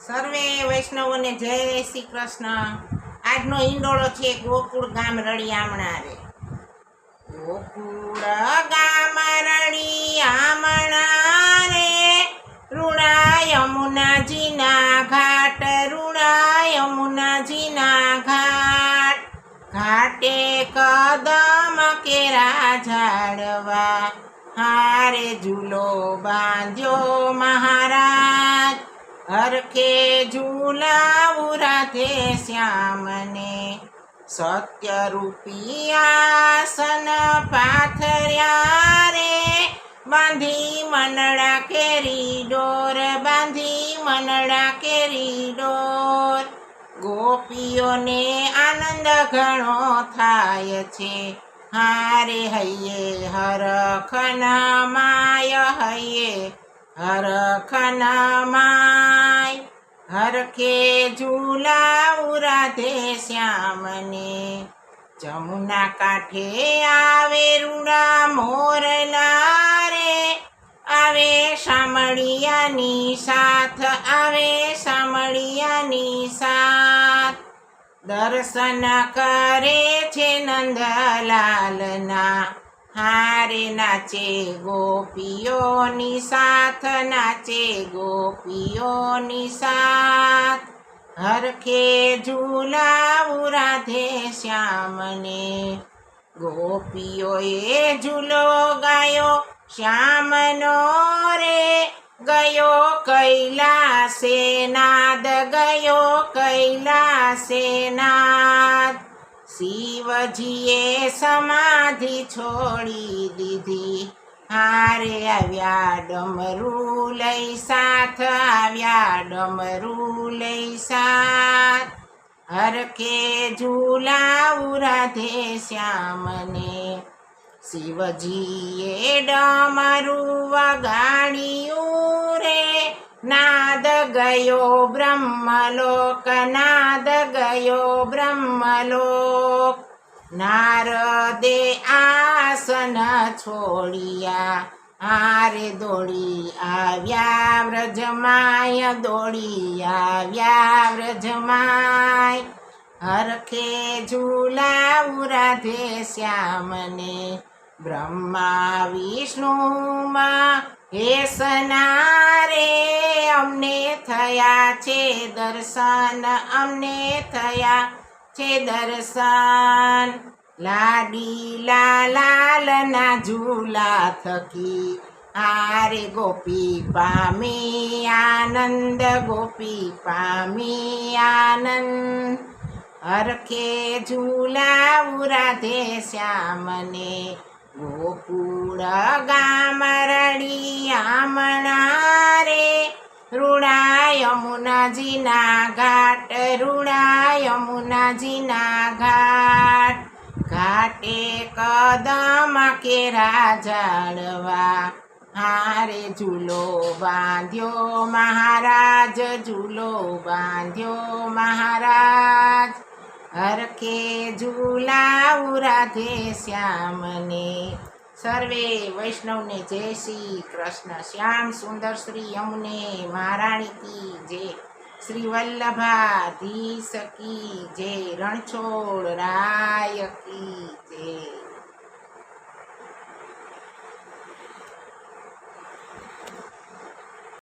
સર્વે વૈષ્ણવોને જય શ્રી કૃષ્ણ। આજનો ઈંડોળો છે ગોકુળ ગામ રળિયામણા રે। ગોકુળ ગામ રળિયામણા રે, રૂડા યમુનાજીના ઘાટ, રૂડા યમુનાજીના ઘાટ, ઘાટે કદમ કેરા ઝાડવા, હારે ઝૂલો બાંધ્યો મહારાજ, હરખે ઝૂલાવું રાધે શ્યામને, સત્ય રૂપી આસન પાથર્યા રે, બાંધી મનડા કેરી ડોર, બાંધી મનડા કેરી ડોર। ગોપીઓને આનંદ ઘણો થાય છે, હારે હૈયે હરખના માય, હૈયે હરખના માય, હરખે ઝૂલાવું રાધે શ્યામને, જમુના કાંઠે આવે રૂડા મોરલા રે, આવે શામળિયાની સાથ, આવે શામળિયાની સાથ, દર્શન કરે છે નંદલાલના, હારે નાચે ગોપીઓની સાથ, નાચે ગોપીઓની સાથ, હરખે ઝૂલાવું રાધે શ્યામને, ગોપીઓએ ઝૂલો ગાયો શ્યામનો રે, ગયો કૈલાસે નાદ, ગયો કૈલાસે નાદ, શિવજીએ સમાધિ છોડી દીધી, હારે આવ્યા ડમરૂ લઈ સાથ, આવ્યા ડમરૂ લઈ સાથ, હરખે ઝૂલાવું રાધે શ્યામને, શિવજીએ ડમરૂ વગાડ્યું રે, નાદ ગયો બ્રહ્મલોક, નાદ ગયો બ્રહ્મલોક, નારદે આસન છોડ્યા, હારે દોડી આવ્યા વ્રજમાય, દોડી આવ્યા વ્રજમાય, હરખે ઝૂલાવું રાધે શ્યામને, બ્રહ્મા વિષ્ણુમાં હેસના રે, અમને થયા છે દર્શન, અમને થયા છે દર્શન, લાડીલા લાલના ઝૂલા થકી, હારે ગોપી પામી આનંદ, ગોપી પામી આનંદ, હરખે ઝૂલાવું રાધે શ્યામને, ગોકુળ ગામ રળિયામણા રે, રૂડા યમુનાજીના ઘાટ, રૂડા યમુનાજીના ઘાટ, ઘાટે કદમ કેરા ઝાડવા, હારે ઝૂલો બાંધ્યો મહારાજ, ઝૂલો બાંધ્યો મહારાજ, હરખે ઝૂલાવું રાધે શ્યામને। સર્વે વૈષ્ણવને જય શ્રી કૃષ્ણ। શ્યામ સુંદર શ્રી યમુને મહારાણી કી જય, શ્રી વલ્લભાધીશ કી જય, રણછોડ રાય કી જય।